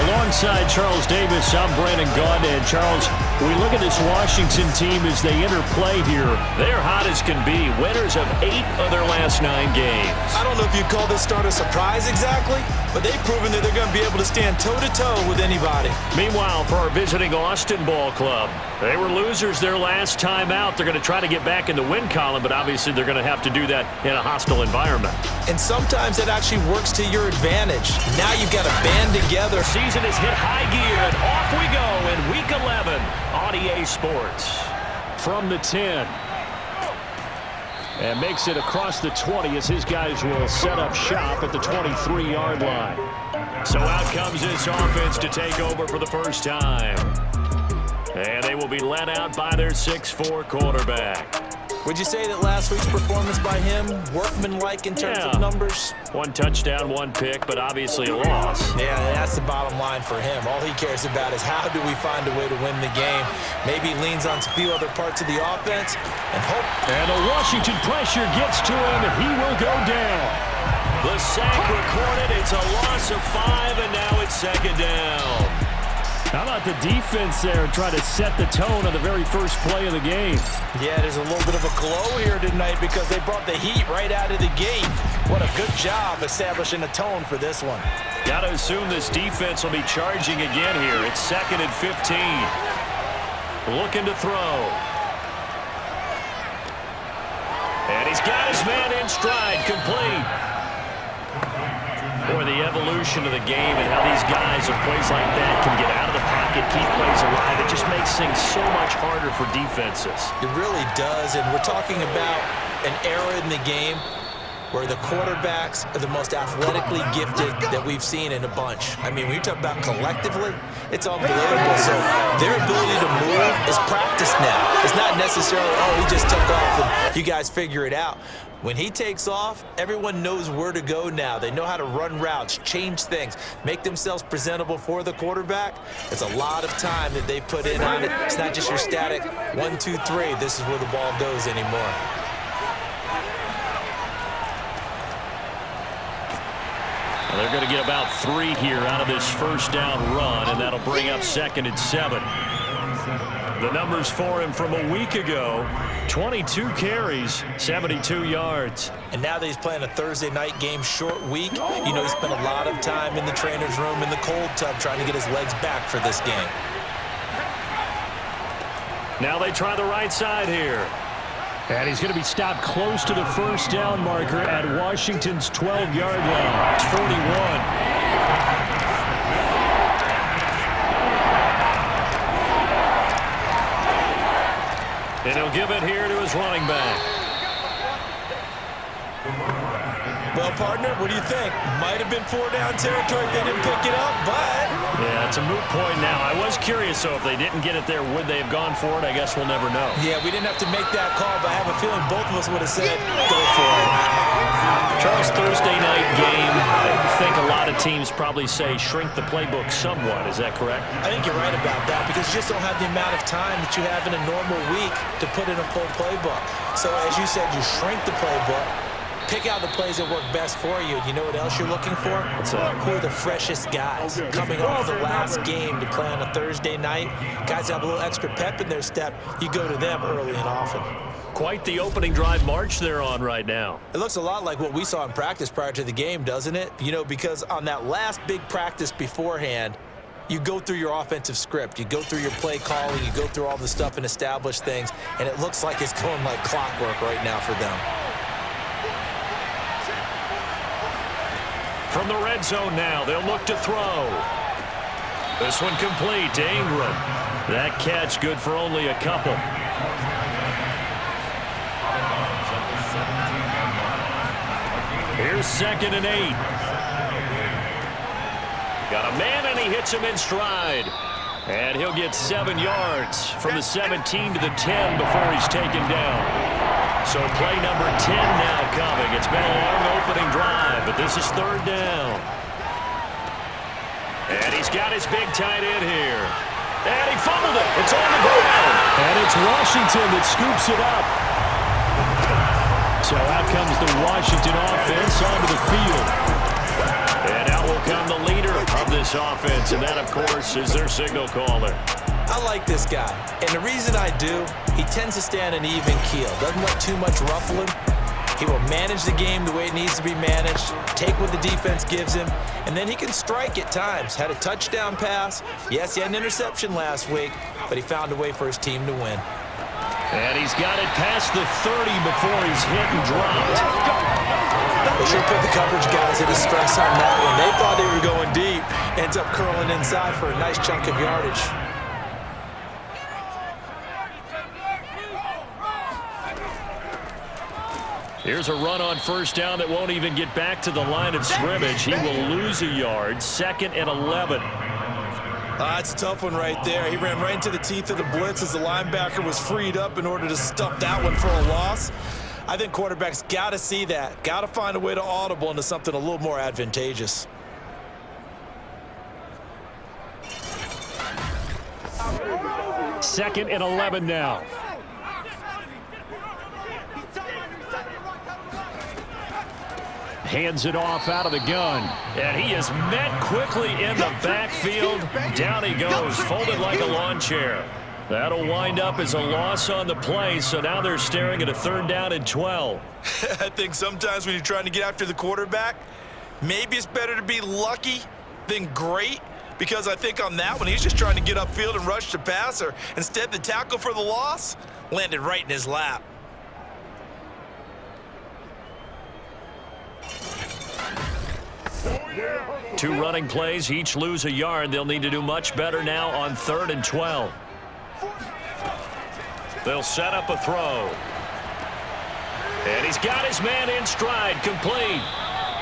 Alongside Charles Davis, I'm Brandon Gaudin. And Charles, we look at this Washington team as they interplay here. They're hot as can be. Winners of 8 of their last 9 games. I don't know if you'd call this start a surprise exactly, but they've proven that they're going to be able to stand toe-to-toe with anybody. Meanwhile, for our visiting Austin ball club, they were losers their last time out. They're going to try to get back in the win column, but obviously they're going to have to do that in a hostile environment. And sometimes that actually works to your advantage. Now you've got to band together. Season has hit high gear, and off we go in Week 11 on EA Sports. From the 10. And makes it across the 20 as his guys will set up shop at the 23-yard line. So out comes this offense to take over for the first time. And they will be led out by their 6'4" quarterback. Would you say that last week's performance by him, workmanlike in terms of numbers? 1 touchdown, 1 pick, but obviously a loss. Yeah, that's the bottom line for him. All he cares about is how do we find a way to win the game. Maybe he leans on a few other parts of the offense and hope. And the Washington pressure gets to him, and he will go down. The sack recorded. It's a loss of 5, and now it's 2nd down. How about the defense there try to set the tone on the very first play of the game? Yeah, there's a little bit of a glow here tonight because they brought the heat right out of the gate. What a good job establishing a tone for this one. Got to assume this defense will be charging again here. It's 2nd and 15. Looking to throw. And he's got his man in stride, complete. Boy, the evolution of the game and how these guys with plays like that can get out of the pocket, keep plays alive, it just makes things so much harder for defenses. It really does, and we're talking about an era in the game where the quarterbacks are the most athletically gifted that we've seen in a bunch. I mean, when you talk about collectively, it's unbelievable. So their ability to move is practiced now. It's not necessarily, oh, he just took off and you guys figure it out. When he takes off, everyone knows where to go now. They know how to run routes, change things, make themselves presentable for the quarterback. It's a lot of time that they put in on it. It's not just your static 1, 2, 3. This is where the ball goes anymore. Well, they're going to get about 3 here out of this first down run, and that'll bring up 2nd and 7. The numbers for him from a week ago, 22 carries, 72 yards. And now that he's playing a Thursday night game, short week, you know, he spent a lot of time in the trainer's room in the cold tub trying to get his legs back for this game. Now they try the right side here. And he's going to be stopped close to the first down marker at Washington's 12-yard line. It's 41. And he'll give it here to his running back. Well, partner, what do you think? Might have been 4-down territory if they didn't pick it up, but... Yeah, it's a moot point now. I was curious, so if they didn't get it there, would they have gone for it? I guess we'll never know. Yeah, we didn't have to make that call, but I have a feeling both of us would have said, go for it. Charles, Thursday night game, I think a lot of teams probably say shrink the playbook somewhat. Is that correct? I think you're right about that because you just don't have the amount of time that you have in a normal week to put in a full playbook. So, as you said, you shrink the playbook. Pick out the plays that work best for you. You know what else you're looking for? Who are the freshest guys coming off the last game to play on a Thursday night? Guys have a little extra pep in their step. You go to them early and often. Quite the opening drive march they're on right now. It looks a lot like what we saw in practice prior to the game, doesn't it? You know, because on that last big practice beforehand, you go through your offensive script. You go through your play calling. You go through all the stuff and establish things. And it looks like it's going like clockwork right now for them. From the red zone now, they'll look to throw. This one complete to Ingram. That catch good for only a couple. Here's 2nd and 8. Got a man, and he hits him in stride. And he'll get 7 yards from the 17 to the 10 before he's taken down. So play number 10 now coming. It's been a long opening drive, but this is 3rd down. And he's got his big tight end here. And he fumbled it. It's on the ground. And it's Washington that scoops it up. So out comes the Washington offense onto the field. And out will come the leader of this offense, and that, of course, is their signal caller. I like this guy, and the reason I do, he tends to stay on an even keel. Doesn't let too much ruffle him. He will manage the game the way it needs to be managed, take what the defense gives him, and then he can strike at times. Had a touchdown pass. Yes, he had an interception last week, but he found a way for his team to win. And he's got it past the 30 before he's hit and dropped. They should put the coverage guys into stress on that one. They thought they were going deep. Ends up curling inside for a nice chunk of yardage. Here's a run on first down that won't even get back to the line of scrimmage. He will lose a yard. 2nd and 11. That's a tough one right there. He ran right into the teeth of the blitz as the linebacker was freed up in order to stuff that one for a loss. I think quarterbacks got to see that. Got to find a way to audible into something a little more advantageous. Second and 11 now. Hands it off out of the gun. And he is met quickly in the backfield. Down he goes, folded like a lawn chair. That'll wind up as a loss on the play, so now they're staring at a 3rd down and 12. I think sometimes when you're trying to get after the quarterback, maybe it's better to be lucky than great, because I think on that one, he's just trying to get upfield and rush the passer. Instead, the tackle for the loss landed right in his lap. Two running plays, each lose a yard. They'll need to do much better now on 3rd and 12. They'll set up a throw. And he's got his man in stride, complete.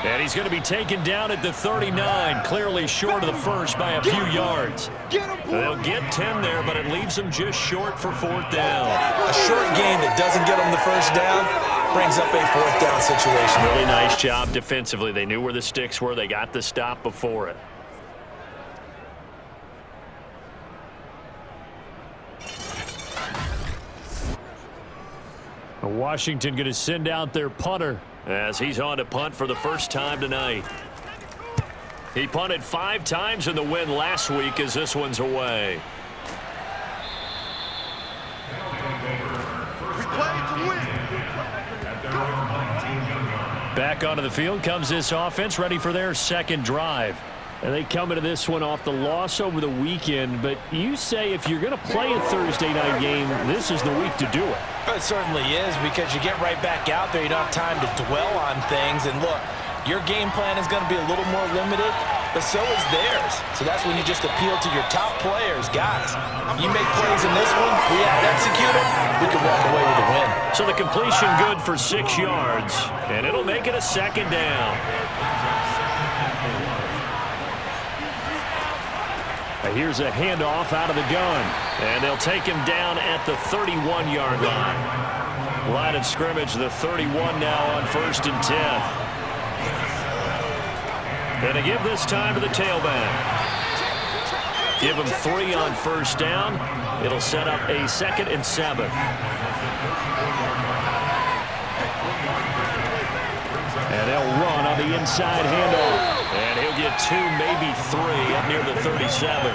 And he's going to be taken down at the 39, clearly short of the first by a few yards. They'll get 10 there, but it leaves them just short for 4th down. A short gain that doesn't get them the first down brings up a 4th down situation. Really nice job defensively. They knew where the sticks were. They got the stop before it. Washington going to send out their punter as he's on to punt for the first time tonight. He punted 5 times in the win last week as this one's away. Back onto the field comes this offense, ready for their 2nd drive. And they come into this one off the loss over the weekend, but you say if you're going to play a Thursday night game, this is the week to do it. It certainly is, because you get right back out there. You don't have time to dwell on things. And look, your game plan is going to be a little more limited, but so is theirs. So that's when you just appeal to your top players. Guys, you make plays in this one, we have to execute it, we can walk away with a win. So the completion good for 6 yards, and it'll make it a 2nd down. Here's a handoff out of the gun, and they'll take him down at the 31-yard line. Line of scrimmage, the 31 now on 1st and 10. And to give this time to the tailback. Give him 3 on 1st down. It'll set up a 2nd and 7. And they'll run on the inside handoff. And he'll get 2, maybe 3 up near the 37.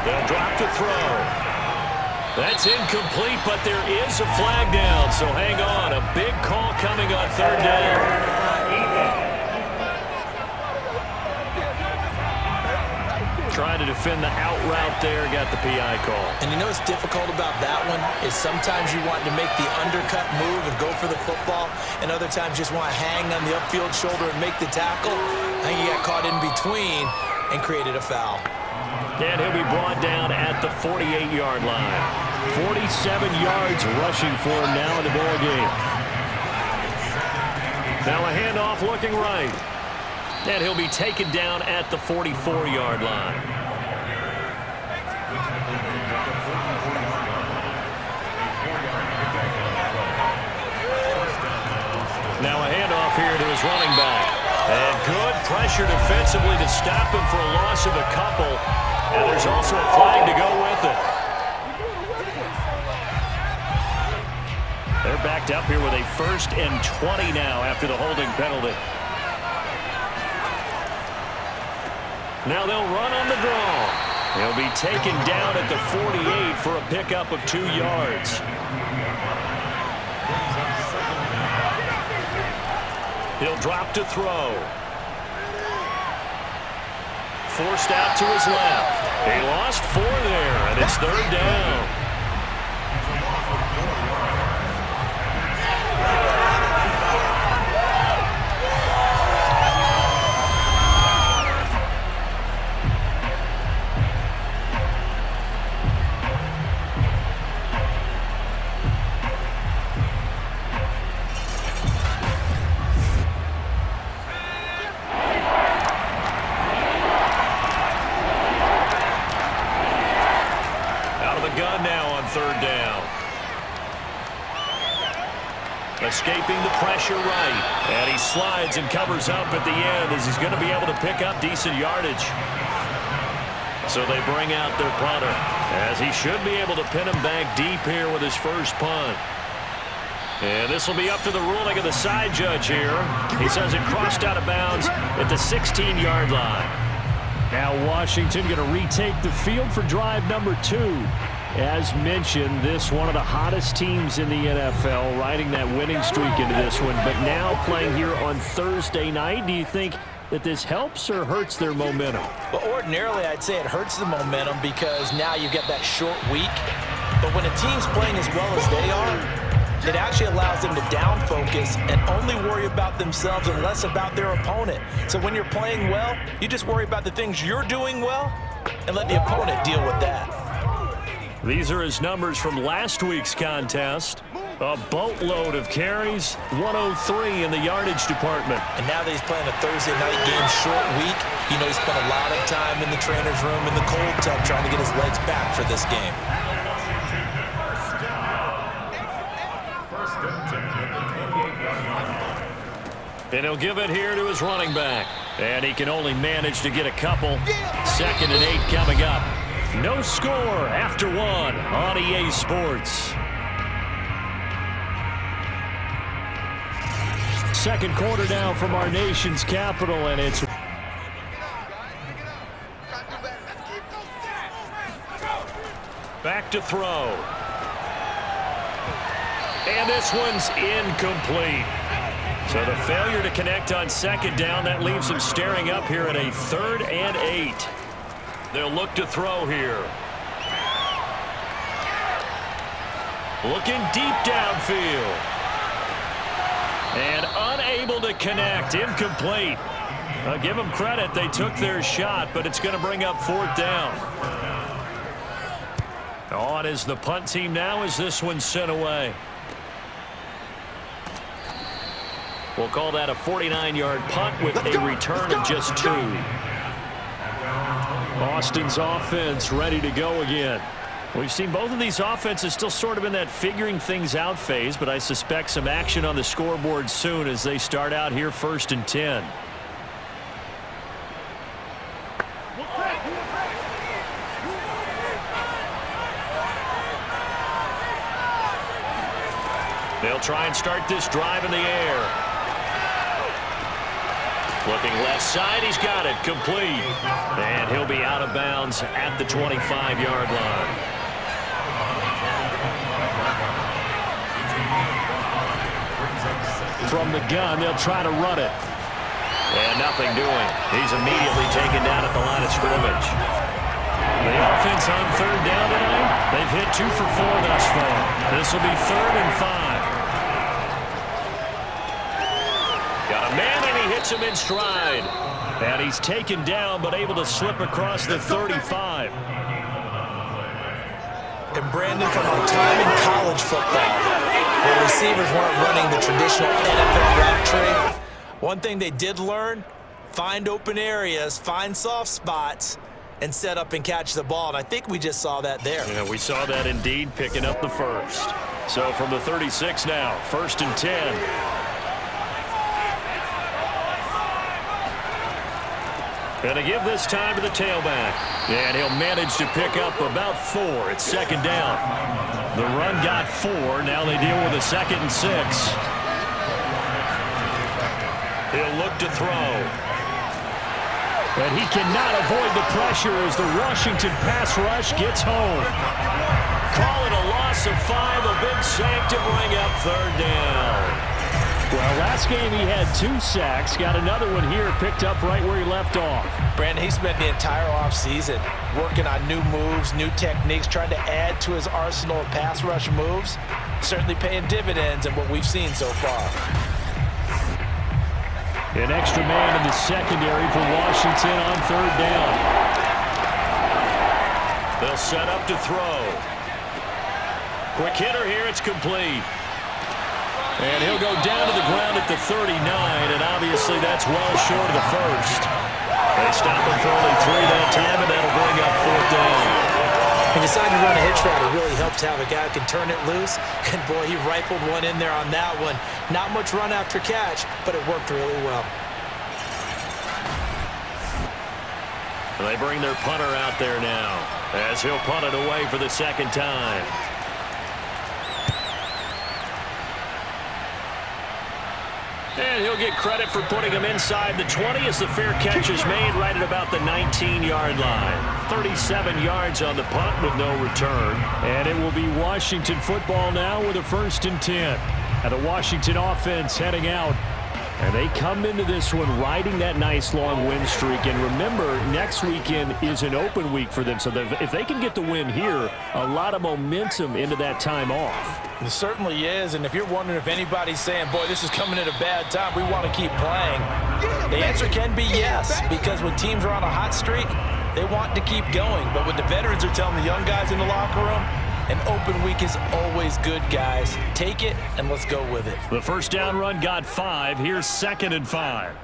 They'll drop to throw. That's incomplete, but there is a flag down, so hang on. A big call coming on 3rd down. Trying to defend the out route there, got the PI call. And you know what's difficult about that one is sometimes you want to make the undercut move and go for the football, and other times you just want to hang on the upfield shoulder and make the tackle. I think he got caught in between and created a foul. And he'll be brought down at the 48-yard line. 47 yards rushing for him now in the ball game. Now a handoff looking right. And he'll be taken down at the 44-yard line. Now a handoff here to his running back. And good pressure defensively to stop him for a loss of a couple. And there's also a flag to go with it. They're They're backed up here with a 1st and 20 now after the holding penalty. Now they'll run on the draw. He'll be taken down at the 48 for a pickup of 2 yards. He'll drop to throw. Forced out to his left. He lost 4 there, and it's 3rd down. Escaping the pressure right. And he slides and covers up at the end as he's going to be able to pick up decent yardage. So they bring out their punter as he should be able to pin him back deep here with his first punt. And this will be up to the ruling of the side judge here. He says it crossed out of bounds at the 16-yard line. Now Washington going to retake the field for drive number 2. As mentioned, this one of the hottest teams in the NFL, riding that winning streak into this one, but now playing here on Thursday night. Do you think that this helps or hurts their momentum? Well, ordinarily, I'd say it hurts the momentum because now you've got that short week. But when a team's playing as well as they are, it actually allows them to down focus and only worry about themselves and less about their opponent. So when you're playing well, you just worry about the things you're doing well and let the opponent deal with that. These are his numbers from last week's contest. A boatload of carries, 103 in the yardage department. And now that he's playing a Thursday night game, short week, you know he spent a lot of time in the trainer's room in the cold tub trying to get his legs back for this game. And he'll give it here to his running back. And he can only manage to get a couple. 2nd and 8 coming up. No score after 1 on EA Sports. Second quarter now from our nation's capital, and it's back to throw. And this one's incomplete. So the failure to connect on 2nd down, that leaves him staring up here at a 3rd and 8. They'll look to throw here. Looking deep downfield. And unable to connect. Incomplete. I'll give them credit. They took their shot, but it's going to bring up 4th down. On is the punt team now as this one's sent away. We'll call that a 49-yard punt with a return of just 2. Boston's offense ready to go again. We've seen both of these offenses still sort of in that figuring things out phase, but I suspect some action on the scoreboard soon as they start out here 1st and 10. They'll try and start this drive in the air. Looking left side, he's got it, complete. And he'll be out of bounds at the 25-yard line. From the gun, they'll try to run it. And nothing doing. He's immediately taken down at the line of scrimmage. The offense on 3rd down tonight, they've hit 2 for 4 thus far. This will be 3rd and 5. Got a man, and he hits him in stride. And he's taken down, but able to slip across the 35. And Brandon, from our time in college football, where receivers weren't running the traditional NFL route tree, one thing they did learn, find open areas, find soft spots, and set up and catch the ball. And I think we just saw that there. Yeah, we saw that indeed, picking up the first. So from the 36 now, 1st and 10. Going to give this time to the tailback. And he'll manage to pick up about 4 at 2nd down. The run got 4. Now they deal with a 2nd and 6. He'll look to throw. And he cannot avoid the pressure as the Washington pass rush gets home. Call it a loss of 5. A big sack to bring up 3rd down. Well, last game he had 2 sacks. Got another one here, picked up right where he left off. Brandon, he spent the entire offseason working on new moves, new techniques, trying to add to his arsenal of pass rush moves. Certainly paying dividends in what we've seen so far. An extra man in the secondary for Washington on 3rd down. They'll set up to throw. Quick hitter here, it's complete. And he'll go down to the ground at the 39, and obviously that's well short of the first. They stop him for only 3 that time, and that'll bring up 4th down. He decided to run a hitch route. It really helps to have a guy who can turn it loose. And, boy, he rifled one in there on that one. Not much run after catch, but it worked really well. They bring their punter out there now as he'll punt it away for the 2nd time. And he'll get credit for putting him inside the 20 as the fair catch is made right at about the 19-yard line. 37 yards on the punt with no return. And it will be Washington football now with a 1st and 10. And the Washington offense heading out. And they come into this one riding that nice long win streak. And remember, next weekend is an open week for them. So if they can get the win here, a lot of momentum into that time off. It certainly is. And if you're wondering if anybody's saying, boy, this is coming at a bad time, we want to keep playing, the answer can be yes. Because when teams are on a hot streak, they want to keep going. But what the veterans are telling the young guys in the locker room, an open week is always good, guys. Take it, and let's go with it. The 1st down run got 5. Here's 2nd and 5.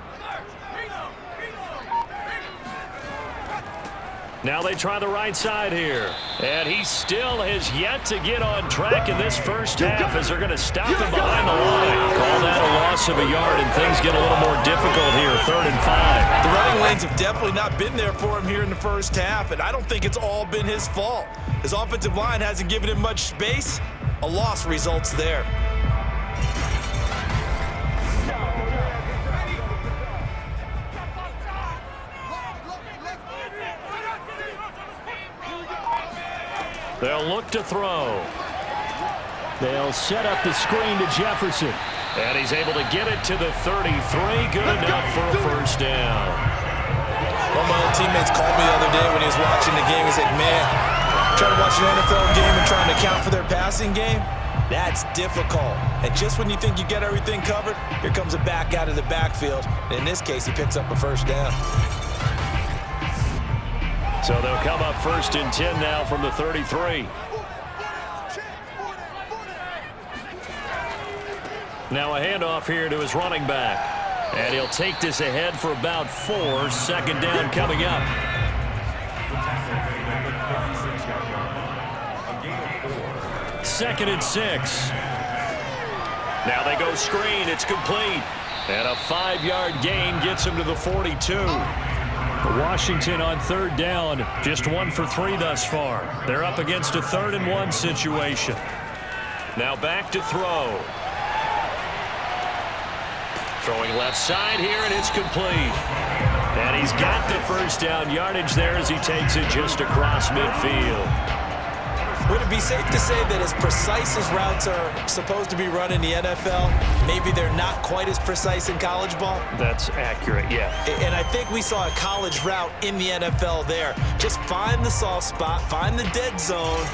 Now they try the right side here. And he still has yet to get on track in this first half as they're going to stop him behind the line. Call that a loss of a yard, and things get a little more difficult here, 3rd and 5. The running lanes have definitely not been there for him here in the first half, and I don't think it's all been his fault. His offensive line hasn't given him much space. A loss results there. They'll look to throw. They'll set up the screen to Jefferson. And he's able to get it to the 33. Good enough for a 1st down. One of my old teammates called me the other day when he was watching the game. He's like, man, trying to watch an NFL game and trying to account for their passing game, that's difficult. And just when you think you get everything covered, here comes a back out of the backfield. And in this case, he picks up a 1st down. So they'll come up 1st and 10 now from the 33. Now a handoff here to his running back. And he'll take this ahead for about 4. 2nd down coming up. Second and 6. Now they go screen. It's complete. And a 5-yard gain gets him to the 42. Washington on 3rd down, just 1 for 3 thus far. They're up against a 3rd and 1 situation. Now back to throw. Throwing left side here, and it's complete. And he's got the 1st down yardage there as he takes it just across midfield. Would it be safe to say that as precise as routes are supposed to be run in the NFL, maybe they're not quite as precise in college ball? That's accurate, yeah. And I think we saw a college route in the NFL there. Just find the soft spot, find the dead zone,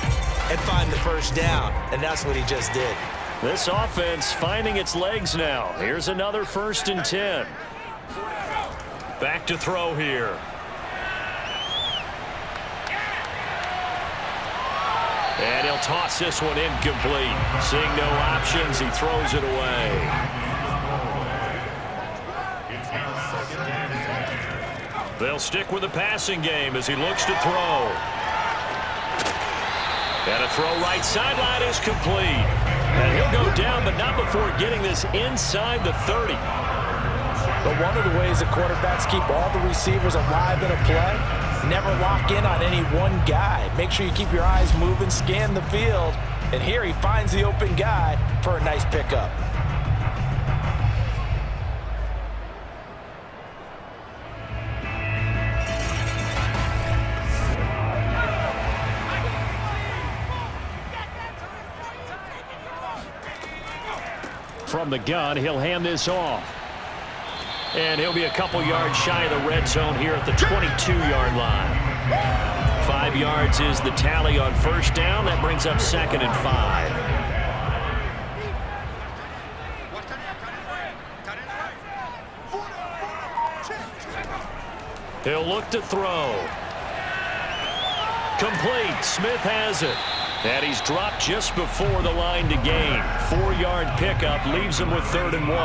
and find the 1st down. And that's what he just did. This offense finding its legs now. Here's another 1st and 10. Back to throw here. And he'll toss this one incomplete. Seeing no options, he throws it away. They'll stick with the passing game as he looks to throw. And a throw right sideline is complete. And he'll go down, but not before getting this inside the 30. But one of the ways that quarterbacks keep all the receivers alive in a play, never lock in on any one guy. Make sure you keep your eyes moving, scan the field, And here he finds the open guy for a nice pickup. From the gun, he'll hand this off. And he'll be a couple yards shy of the red zone here at the 22-yard line. 5 yards is the tally on first down. That brings up 2nd and 5. He'll look to throw. Complete. Smith has it. And he's dropped just before the line to gain. 4-yard pickup leaves him with 3rd and 1.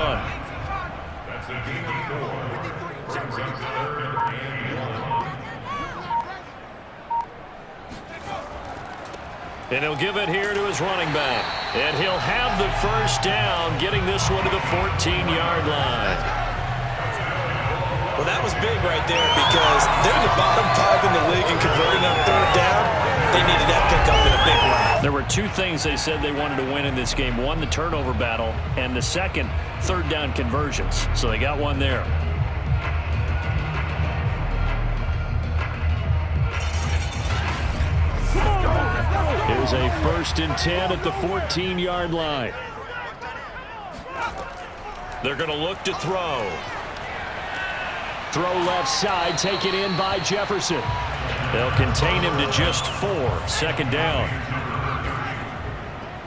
That's a gain of 4. Brings up 3rd and 1. And he'll give it here to his running back. And he'll have the first down, getting this one to the 14-yard line. Well, that was big right there because they're the bottom 5 in the league in converting on 3rd down. They needed that pickup in a big way. There were 2 things they said they wanted to win in this game. One, the turnover battle, and the second, 3rd down conversions. So they got one there. Here's a 1st and 10 at the 14-yard line. They're going to look to throw. Throw left side, taken in by Jefferson. They'll contain him to just 4. 2nd down.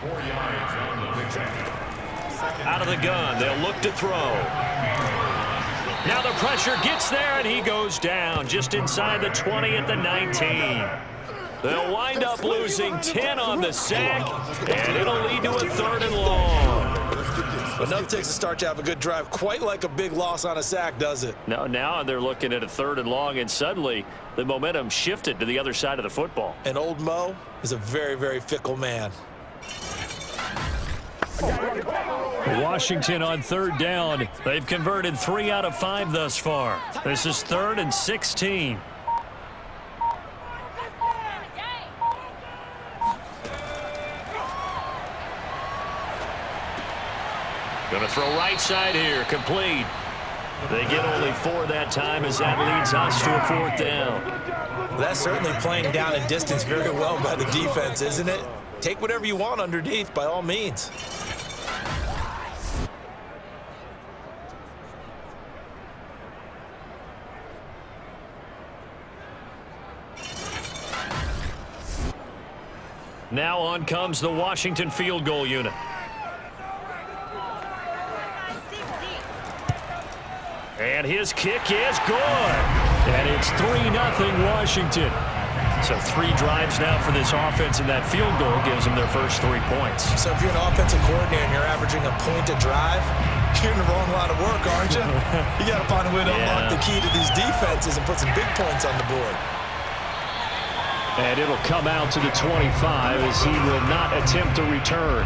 4 yards on the pickup. Out of the gun, they'll look to throw. Now the pressure gets there, and he goes down just inside the 20 at the 19. They'll wind up losing 10 on the sack, and it'll lead to a 3rd and long. But nothing takes a start to have a good drive, quite like a big loss on a sack, does it? No, now they're looking at a 3rd and long, and suddenly the momentum shifted to the other side of the football. And old Mo is a very, very fickle man. Washington on 3rd down. They've converted 3 out of 5 thus far. This is 3rd and 16. Going to throw right side here, complete. They get only 4 that time as that leads us to a 4th down. That's certainly playing down and distance very well by the defense, isn't it? Take whatever you want underneath, by all means. Now on comes the Washington field goal unit. And his kick is good. And it's 3-0 Washington. So 3 drives now for this offense, and that field goal gives them their first 3 points. So if you're an offensive coordinator and you're averaging a point a drive, you're in the wrong line of work, aren't you? You got to find a way to unlock the key to these defenses and put some big points on the board. And it'll come out to the 25 as he will not attempt to return.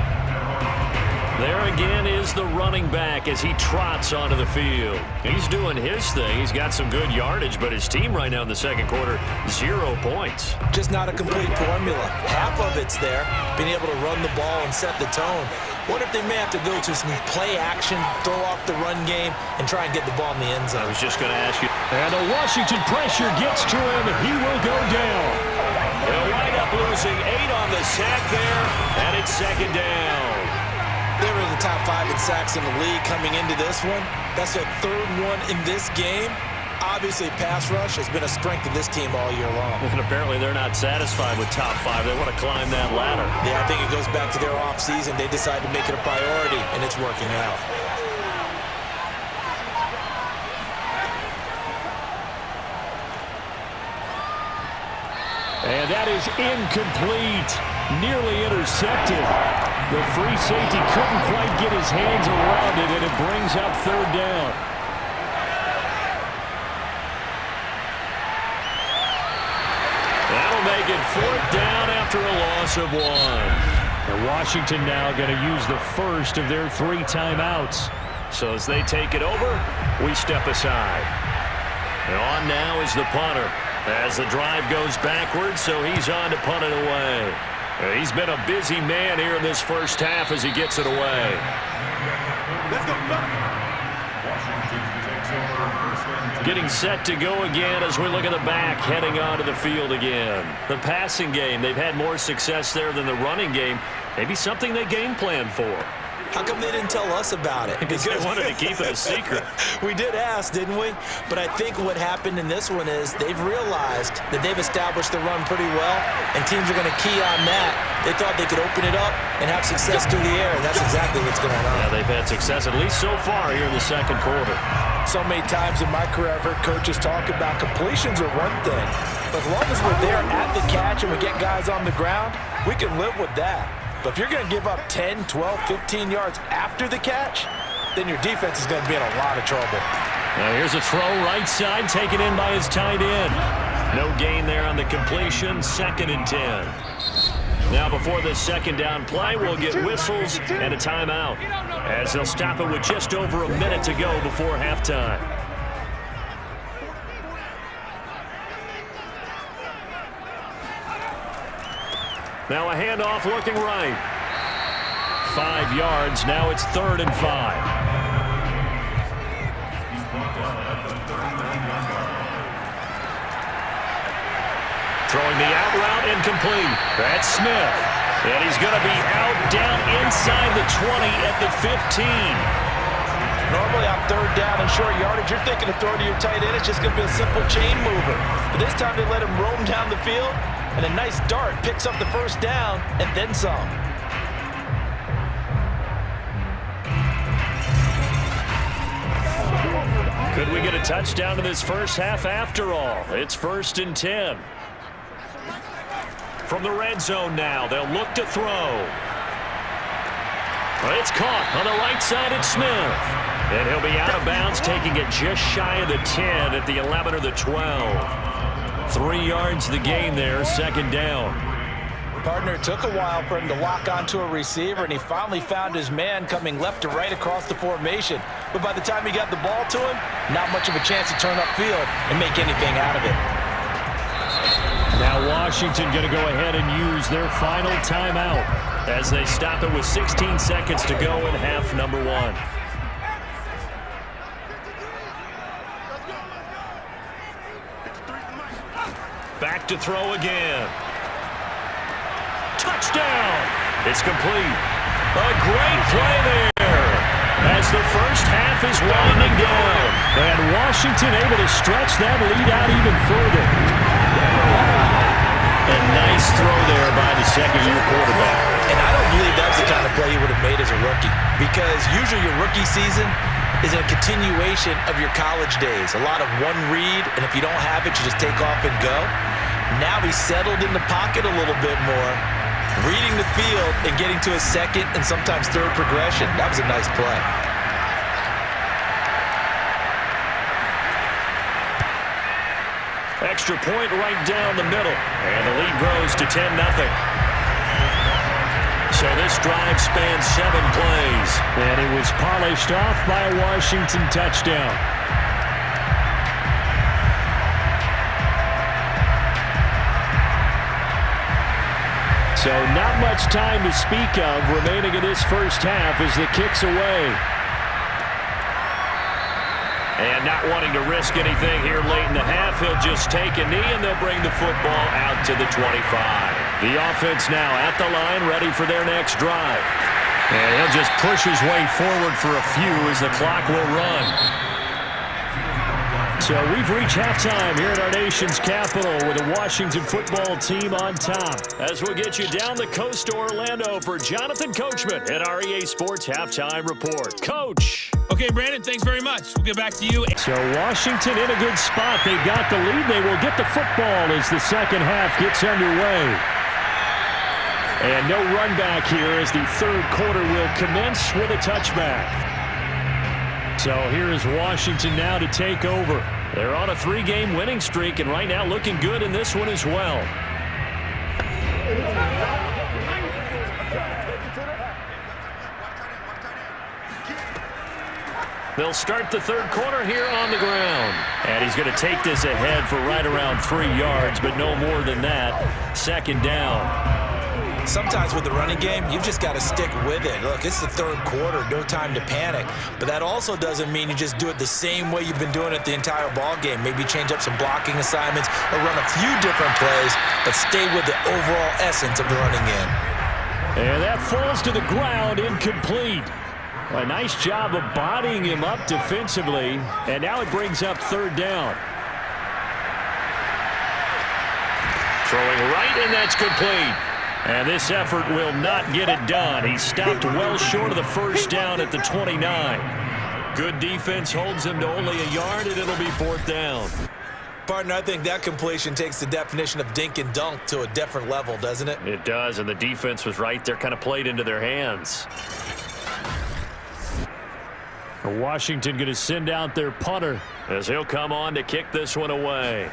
There again is the running back as he trots onto the field. He's doing his thing. He's got some good yardage, but his team right now in the 2nd quarter, 0 points. Just not a complete formula. Half of it's there, being able to run the ball and set the tone. What if they may have to go to some play action, throw off the run game, and try and get the ball in the end zone? I was just going to ask you. And the Washington pressure gets to him. He will go down. They'll wind up losing 8 on the sack there, and it's 2nd down. They were in the top 5 in sacks in the league coming into this one. That's their 3rd one in this game. Obviously, pass rush has been a strength of this team all year long. And apparently they're not satisfied with top 5. They want to climb that ladder. Yeah, I think it goes back to their offseason. They decided to make it a priority, and it's working out. And that is incomplete. Nearly intercepted. The free safety couldn't quite get his hands around it, and it brings up 3rd down. That'll make it 4th down after a loss of 1. And Washington now going to use the first of their 3 timeouts. So as they take it over, we step aside. And on now is the punter. As the drive goes backwards, so he's on to punt it away. He's been a busy man here in this first half as he gets it away. Getting set to go again as we look at the back, heading onto the field again. The passing game, they've had more success there than the running game. Maybe something they game plan for. How come they didn't tell us about it? Because they wanted to keep it a secret. We did ask, didn't we? But I think what happened in this one is they've realized that they've established the run pretty well, and teams are going to key on that. They thought they could open it up and have success through the air, and that's exactly what's going on. Yeah, they've had success, at least so far here in the second quarter. So many times in my career, I've heard coaches talk about completions are one thing, but as long as we're there at the catch and we get guys on the ground, we can live with that. But if you're going to give up 10, 12, 15 yards after the catch, then your defense is going to be in a lot of trouble. Now here's a throw right side, taken in by his tight end. No gain there on the completion, 2nd and 10. Now before this second down play, we'll get whistles and a timeout, as they'll stop it with just over a minute to go before halftime. Now a handoff looking right. 5 yards. Now it's 3rd and 5. Throwing the out route incomplete. That's Smith. And he's going to be out down inside the 20 at the 15. Normally on 3rd down and short yardage, you're thinking of throwing to your tight end. It's just going to be a simple chain mover. But this time they let him roam down the field, and a nice dart picks up the first down and then some. Could we get a touchdown in this first half after all? It's 1st and 10. From the red zone now, they'll look to throw. It's caught on the right side at Smith. And he'll be out of bounds, taking it just shy of the 10 at the 11 or the 12. 3 yards the gain there, 2nd down. Partner, it took a while for him to lock onto a receiver, and he finally found his man coming left to right across the formation. But by the time he got the ball to him, not much of a chance to turn upfield and make anything out of it. Now Washington going to go ahead and use their final timeout as they stop it with 16 seconds to go in half number 1. Back to throw again. Touchdown! It's complete. A great play there as the first half is winding down. And Washington able to stretch that lead out even further. A nice throw there by the second-year quarterback. And I don't believe that was the kind of play he would have made as a rookie, because usually your rookie season is a continuation of your college days. A lot of one read, and if you don't have it, you just take off and go. Now he's settled in the pocket a little bit more, reading the field and getting to a second and sometimes third progression. That was a nice play. Extra point right down the middle, and the lead grows to 10-0. So this drive spans 7 plays. And it was polished off by a Washington touchdown. So not much time to speak of remaining in this first half as the kick's away. And not wanting to risk anything here late in the half, he'll just take a knee, and they'll bring the football out to the 25. The offense now at the line, ready for their next drive. And he'll just push his way forward for a few as the clock will run. So we've reached halftime here at our nation's capital with the Washington football team on top. As we'll get you down the coast to Orlando for Jonathan Coachman at our EA Sports Halftime Report. Coach. Okay, Brandon, thanks very much. We'll get back to you. So Washington in a good spot. They've got the lead. They will get the football as the second half gets underway. And no run back here as the third quarter will commence with a touchback. So here is Washington now to take over. They're on a 3-game winning streak, and right now looking good in this one as well. They'll start the third quarter here on the ground. And he's going to take this ahead for right around 3 yards, but no more than that. 2nd down. Sometimes with the running game, you've just got to stick with it. Look, it's the third quarter, no time to panic. But that also doesn't mean you just do it the same way you've been doing it the entire ball game. Maybe change up some blocking assignments or run a few different plays, but stay with the overall essence of the running game. And that falls to the ground, incomplete. A nice job of bodying him up defensively, and now it brings up third down. Throwing right, and that's complete. And this effort will not get it done. He stopped well short of the first down at the 29. Good defense holds him to only a yard, and it'll be fourth down. Partner, I think that completion takes the definition of dink and dunk to a different level, doesn't it? It does, and the defense was right there, kind of played into their hands. Washington going to send out their punter, as he'll come on to kick this one away.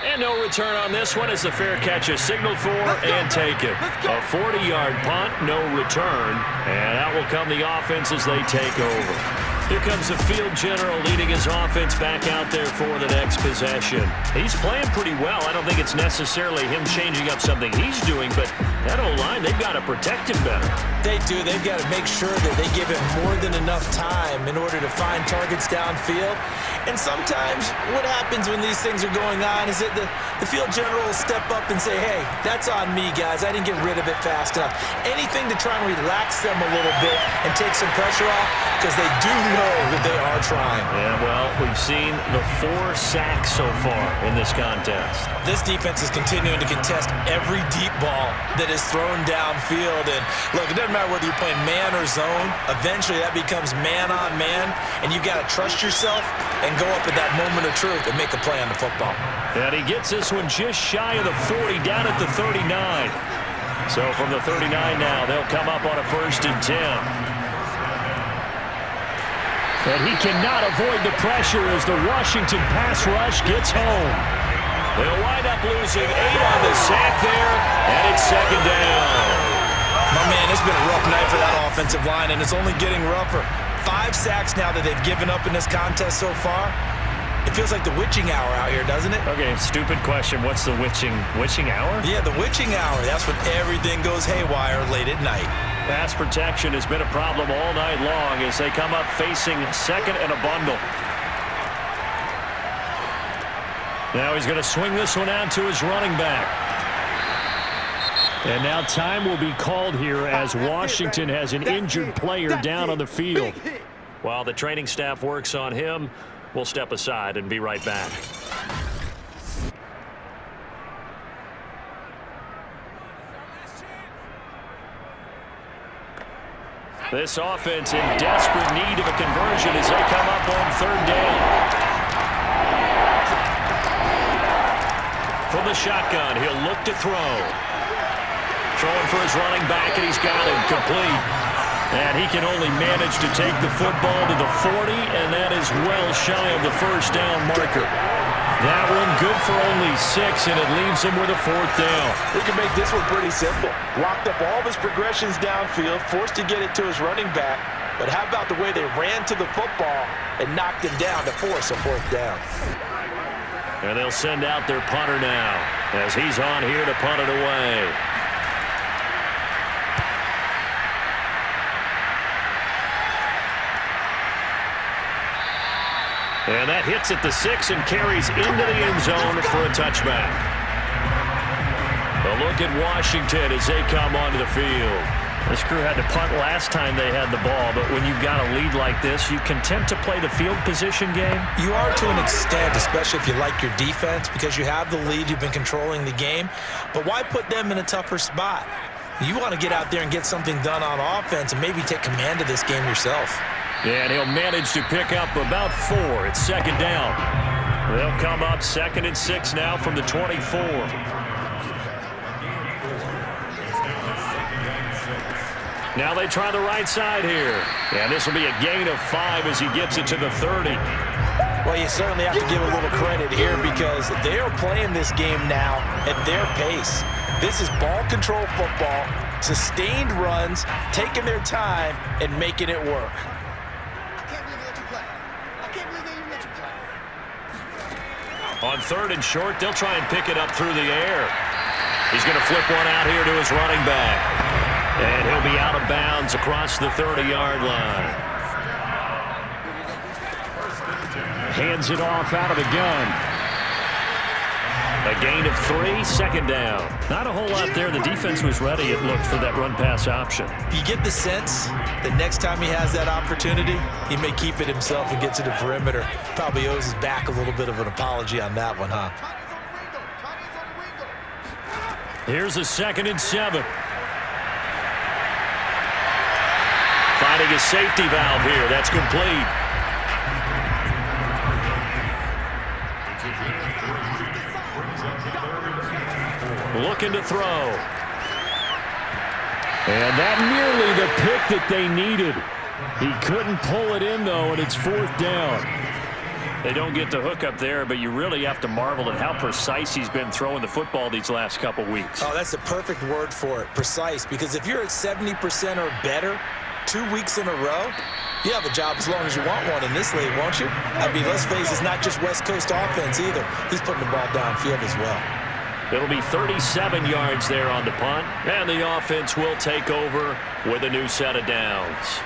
And no return on this one as the fair catch is signaled for and taken. A 40-yard punt, no return. And out will come the offense as they take over. Here comes the field general leading his offense back out there for the next possession. He's playing pretty well. I don't think it's necessarily him changing up something he's doing, but that O-line, they've got to protect him better. They do. They've got to make sure that they give him more than enough time in order to find targets downfield. And sometimes what happens when these things are going on is that the field general will step up and say, hey, that's on me, guys. I didn't get rid of it fast enough. Anything to try and relax them a little bit and take some pressure off, because they do know that they are trying. Yeah, well, we've seen the 4 sacks so far in this contest. This defense is continuing to contest every deep ball that is thrown downfield. And look, it doesn't matter whether you're playing man or zone. Eventually that becomes man on man, and you've got to trust yourself and go up at that moment of truth and make a play on the football. and he gets this one just shy of the 40, down at the 39. So from the 39 now, they'll come up on a 1st and 10. And he cannot avoid the pressure as the Washington pass rush gets home. They'll wind up losing 8 on the sack there, and it's 2nd down. My man, it's been a rough night for that offensive line, and it's only getting rougher. 5 sacks now that they've given up in this contest so far. It feels like the witching hour out here, doesn't it? Okay, stupid question. What's the witching hour? Yeah, the witching hour. That's when everything goes haywire late at night. Pass protection has been a problem all night long as they come up facing 2nd and a bundle. Now he's going to swing this one out to his running back. And now time will be called here as Washington has an injured player down on the field. While the training staff works on him, we'll step aside and be right back. This offense in desperate need of a conversion as they come up on 3rd down. From the shotgun, he'll look to throw. Throwing for his running back, and he's got him complete. And he can only manage to take the football to the 40, and that is well shy of the 1st down marker. That one good for only 6, and it leaves him with a 4th down. We can make this one pretty simple. Locked up all of his progressions downfield, forced to get it to his running back. But how about the way they ran to the football and knocked him down to force a 4th down? And they'll send out their punter now as he's on here to punt it away. And that hits at the 6 and carries into the end zone for a touchback. A look at Washington as they come onto the field. This crew had to punt last time they had the ball, but when you've got a lead like this, you content to play the field position game? You are to an extent, especially if you like your defense, because you have the lead, you've been controlling the game. But why put them in a tougher spot? You want to get out there and get something done on offense and maybe take command of this game yourself. And he'll manage to pick up about 4. It's 2nd down. They'll come up 2nd and 6 now from the 24. Now they try the right side here. And this will be a gain of 5 as he gets it to the 30. Well, you certainly have to give a little credit here because they are playing this game now at their pace. This is ball control football, sustained runs, taking their time, and making it work. On 3rd and short, they'll try and pick it up through the air. He's going to flip one out here to his running back. And he'll be out of bounds across the 30-yard line. Hands it off out of the gun. A gain of 3, 2nd down. Not a whole lot there. The defense was ready, it looked, for that run-pass option. You get the sense that next time he has that opportunity, he may keep it himself and get to the perimeter. Probably owes his back a little bit of an apology on that one, huh? Here's a 2nd and 7. Finding a safety valve here. That's complete. Looking to throw. And that nearly the pick that they needed. He couldn't pull it in, though, and it's 4th down. They don't get the hook up there, but you really have to marvel at how precise he's been throwing the football these last couple weeks. Oh, that's the perfect word for it, precise, because if you're at 70% or better 2 weeks in a row, you have a job as long as you want one in this league, won't you? I mean, let's face it, it's not just West Coast offense either. He's putting the ball downfield as well. It'll be 37 yards there on the punt, and the offense will take over with a new set of downs.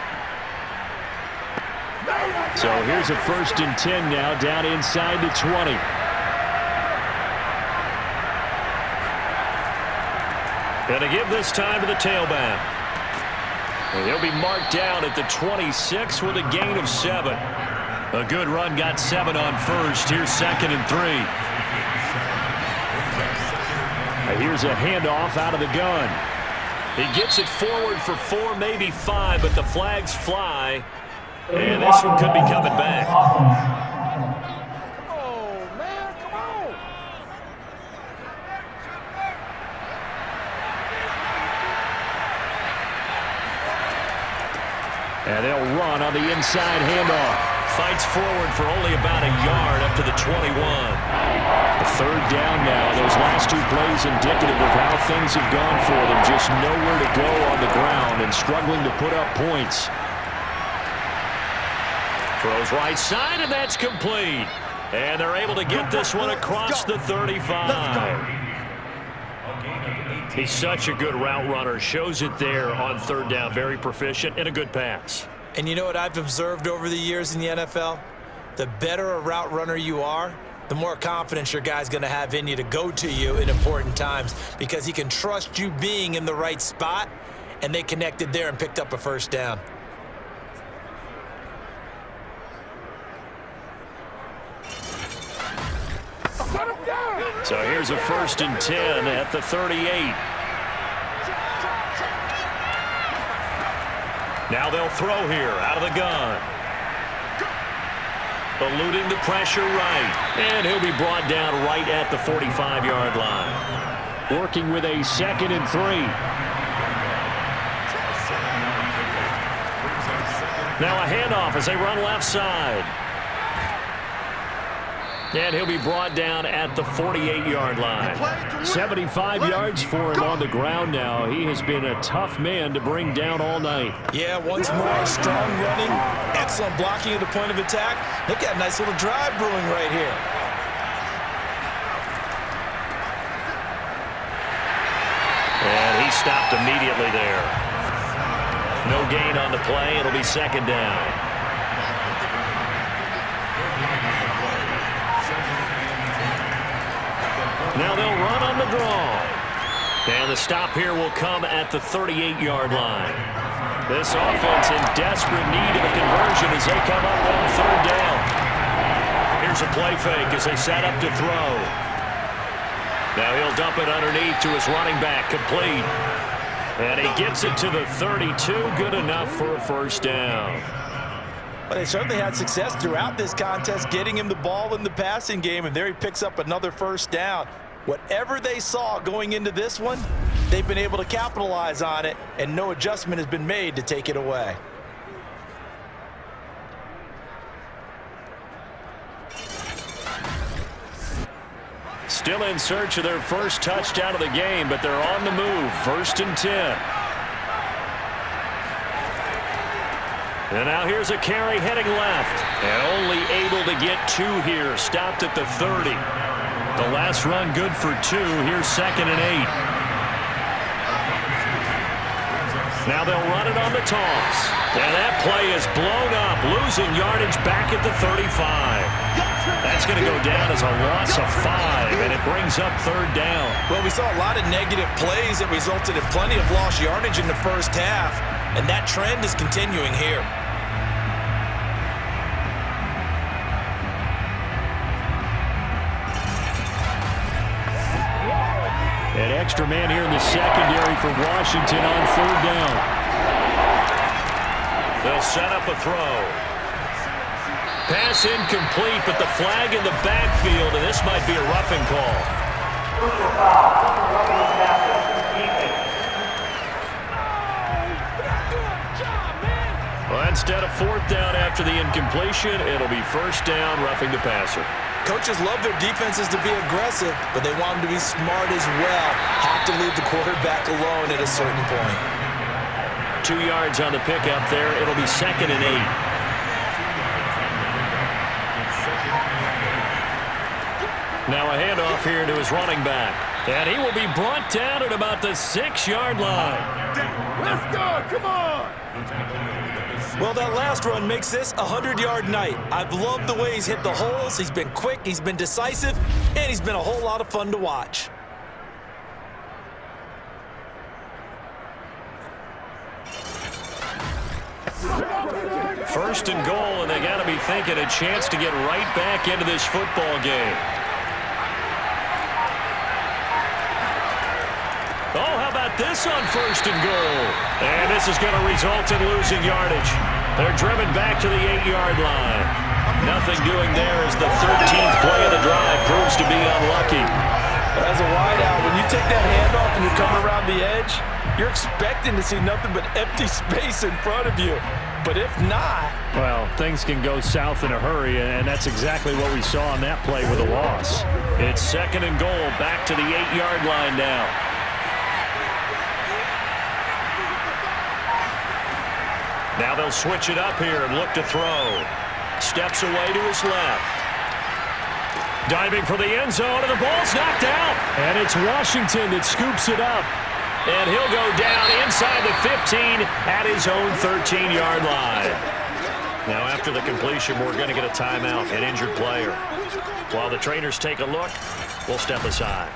So here's a 1st and 10 now, down inside the 20. Going to give this time to the tailback. And he'll be marked down at the 26 with a gain of 7. A good run, got 7 on 1st. Here's 2nd and 3. Here's a handoff out of the gun. He gets it forward for 4, maybe 5, but the flags fly. And this one could be coming back. Oh, man, come on. And they'll run on the inside handoff. Fights forward for only about a yard up to the 21. The 3rd down now. Those last 2 plays indicative of how things have gone for them. Just nowhere to go on the ground and struggling to put up points. Throws right side, and that's complete. And they're able to get this one across the 35. He's such a good route runner. Shows it there on 3rd down. Very proficient and a good pass. And you know what I've observed over the years in the NFL? The better a route runner you are, the more confidence your guy's going to have in you to go to you in important times because he can trust you being in the right spot, and they connected there and picked up a 1st down. So here's a 1st and 10 at the 38. Now they'll throw here out of the gun. Eluding the pressure right. And he'll be brought down right at the 45-yard line. Working with a 2nd and 3. Now a handoff as they run left side. And he'll be brought down at the 48-yard line. 75 yards for him on the ground now. He has been a tough man to bring down all night. Yeah, once more, strong running, excellent blocking at the point of attack. They've got a nice little drive brewing right here. And he stopped immediately there. No gain on the play. It'll be 2nd down. Now they'll run on the draw. And the stop here will come at the 38-yard line. This offense in desperate need of a conversion as they come up on 3rd down. Here's a play fake as they set up to throw. Now he'll dump it underneath to his running back, complete. And he gets it to the 32, good enough for a 1st down. But they certainly had success throughout this contest, getting him the ball in the passing game, and there he picks up another 1st down. Whatever they saw going into this one, they've been able to capitalize on it, and no adjustment has been made to take it away. Still in search of their first touchdown of the game, but they're on the move. 1st and 10. And now here's a carry heading left. And only able to get 2 here. Stopped at the 30. The last run good for 2. Here's 2nd and 8. Now they'll run it on the toss. And that play is blown up, losing yardage back at the 35. That's going to go down as a loss of 5, and it brings up 3rd down. Well, we saw a lot of negative plays that resulted in plenty of lost yardage in the first half, and that trend is continuing here. An extra man here in the secondary for Washington on 3rd down. They'll set up a throw. Pass incomplete, but the flag in the backfield, and this might be a roughing call. Well, instead of 4th down after the incompletion, it'll be 1st down, roughing the passer. Coaches love their defenses to be aggressive, but they want them to be smart as well. Have to leave the quarterback alone at a certain point. 2 yards on the pickup there. It'll be 2nd and 8. Now a handoff here to his running back. And he will be brought down at about the 6-yard line. Let's go, come on! Well, that last run makes this a 100-yard night. I've loved the way he's hit the holes. He's been quick, he's been decisive, and he's been a whole lot of fun to watch. First and goal, and they got to be thinking a chance to get right back into this football game. Oh, how about this on 1st and goal? And this is going to result in losing yardage. They're driven back to the 8-yard line. Nothing doing there as the 13th play of the drive proves to be unlucky. As a wideout, when you take that handoff and you come around the edge, you're expecting to see nothing but empty space in front of you. But if not... Well, things can go south in a hurry, and that's exactly what we saw on that play with a loss. It's 2nd and goal, back to the 8-yard line now. Now they'll switch it up here and look to throw. Steps away to his left. Diving for the end zone, and the ball's knocked out. And it's Washington that scoops it up. And he'll go down inside the 15 at his own 13-yard line. Now after the completion, we're going to get a timeout, an injured player. While the trainers take a look, we'll step aside.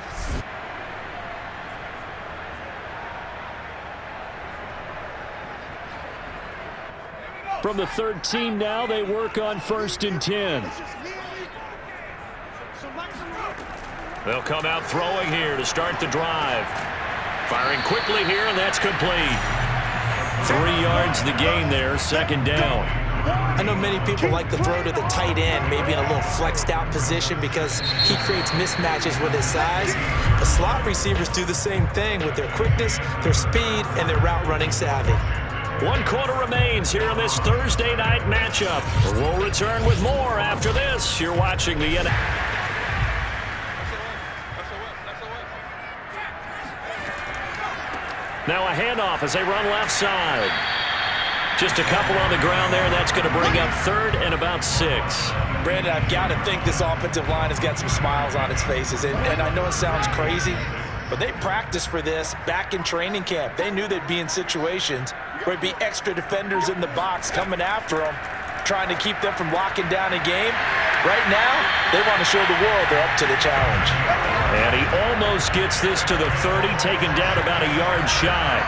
From the 13 now, they work on 1st and 10. They'll come out throwing here to start the drive. Firing quickly here, and that's complete. 3 yards the gain there, 2nd down. I know many people like to throw to the tight end, maybe in a little flexed out position because he creates mismatches with his size. The slot receivers do the same thing with their quickness, their speed, and their route running savvy. 1 quarter remains here in this Thursday night matchup. We'll return with more after this. You're watching the NFL. Now a handoff as they run left side. Just a couple on the ground there, and that's going to bring up 3rd and about 6. Brandon, I've got to think this offensive line has got some smiles on its faces. And I know it sounds crazy, but they practiced for this back in training camp. They knew they'd be in situations where there'd be extra defenders in the box coming after them, trying to keep them from locking down a game. Right now, they want to show the world they're up to the challenge. And he almost gets this to the 30, taken down about a yard shy.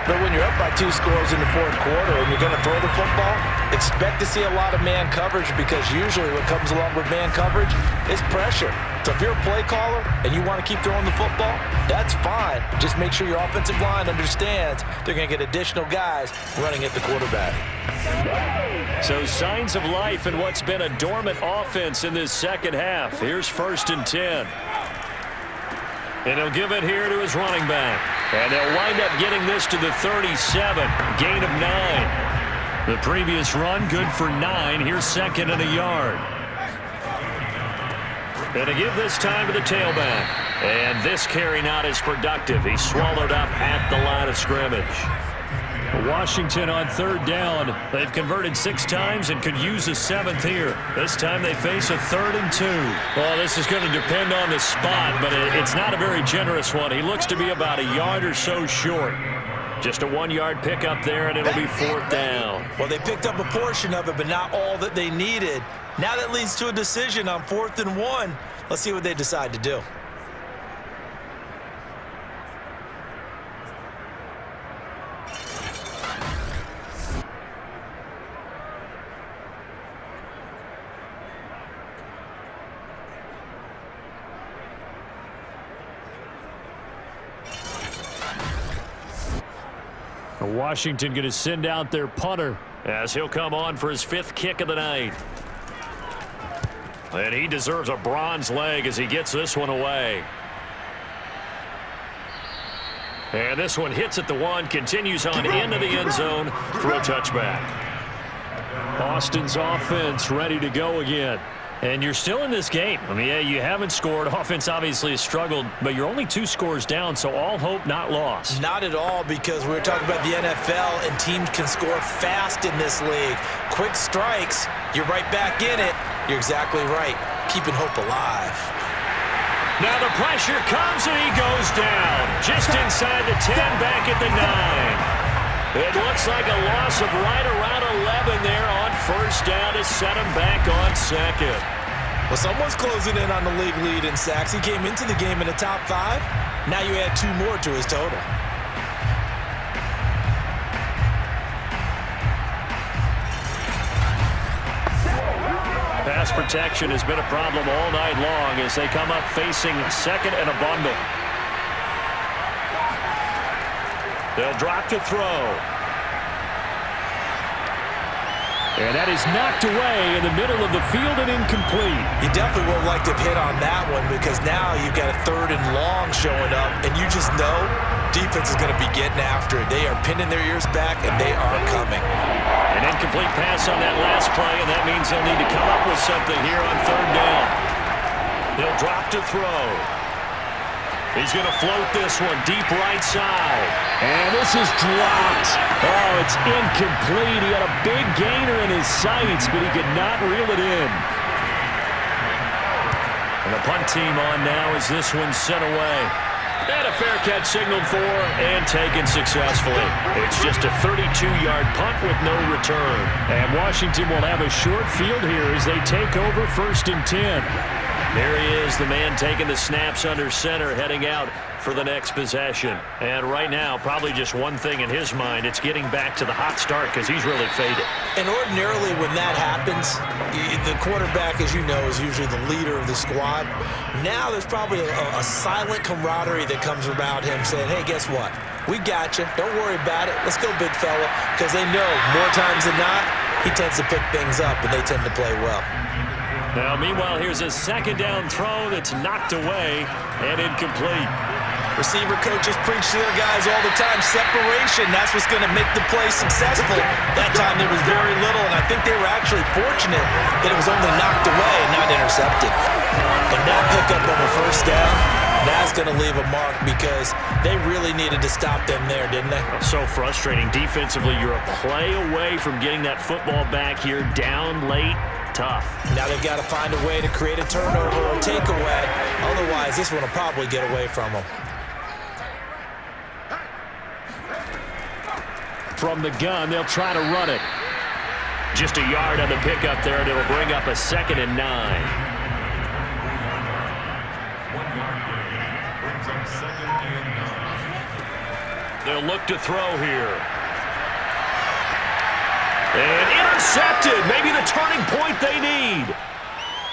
But when you're up by 2 scores in the 4th quarter and you're going to throw the football, expect to see a lot of man coverage because usually what comes along with man coverage is pressure. So if you're a play caller and you want to keep throwing the football, that's fine. Just make sure your offensive line understands they're going to get additional guys running at the quarterback. So signs of life in what's been a dormant offense in this second half. Here's 1st and 10. And he'll give it here to his running back. And they'll wind up getting this to the 37. Gain of 9. The previous run, good for 9. Here's 2nd and a yard. And to give this time to the tailback. And this carry not as productive. He's swallowed up at the line of scrimmage. Washington on third down. They've converted 6 times and could use a 7th here. This time they face a 3rd and 2. Well, this is going to depend on the spot, but it's not a very generous one. He looks to be about a yard or so short. Just a 1-yard pickup there, and it'll be 4th down. Well, they picked up a portion of it, but not all that they needed. Now that leads to a decision on 4th and 1. Let's see what they decide to do. Washington going to send out their punter as he'll come on for his 5th kick of the night. And he deserves a bronze leg as he gets this one away. And this one hits at the 1, continues on into the end zone for a touchback. Austin's offense ready to go again. And you're still in this game. I mean, yeah, you haven't scored. Offense obviously has struggled, but you're only 2 scores down, so all hope not lost. Not at all, because we're talking about the NFL, and teams can score fast in this league. Quick strikes, you're right back in it. You're exactly right. Keeping hope alive. Now the pressure comes, and he goes down. Just inside the 10, back at the 9. It looks like a loss of right around 11 there on 1st down to set him back on 2nd. Well, someone's closing in on the league lead in sacks. He came into the game in the top 5. Now you add 2 more to his total. Pass protection has been a problem all night long as they come up facing 2nd and a bundle. They'll drop to throw. And that is knocked away in the middle of the field and incomplete. You definitely would like to hit on that one, because now you've got a 3rd and long showing up, and you just know defense is going to be getting after it. They are pinning their ears back, and they are coming. An incomplete pass on that last play, and that means they'll need to come up with something here on 3rd down. They'll drop to throw. He's going to float this one deep right side. And this is dropped. Oh, it's incomplete. He had a big gainer in his sights, but he could not reel it in. And the punt team on now as this one's sent away. And a fair catch signaled for and taken successfully. It's just a 32-yard punt with no return. And Washington will have a short field here as they take over 1st and 10. There he is, the man taking the snaps under center, heading out for the next possession. And right now, probably just one thing in his mind. It's getting back to the hot start because he's really faded. And ordinarily when that happens, the quarterback, as you know, is usually the leader of the squad. Now there's probably a silent camaraderie that comes around him saying, hey, guess what? We got you. Don't worry about it. Let's go, big fella. Because they know more times than not, he tends to pick things up, and they tend to play well. Now, meanwhile, here's a 2nd down throw that's knocked away and incomplete. Receiver coaches preach to their guys all the time. Separation, that's what's going to make the play successful. That time there was very little, and I think they were actually fortunate that it was only knocked away and not intercepted. And that pickup on the 1st down, that's going to leave a mark because they really needed to stop them there, didn't they? So frustrating. Defensively, you're a play away from getting that football back here down late. Tough. Now they've got to find a way to create a turnover or takeaway. Otherwise, this one will probably get away from them. From the gun, they'll try to run it. Just a yard on the pickup there, and it'll bring up a 2nd and 9. 1 yard gain brings up 2nd and 9. They'll look to throw here. And intercepted. Maybe the turning point they need.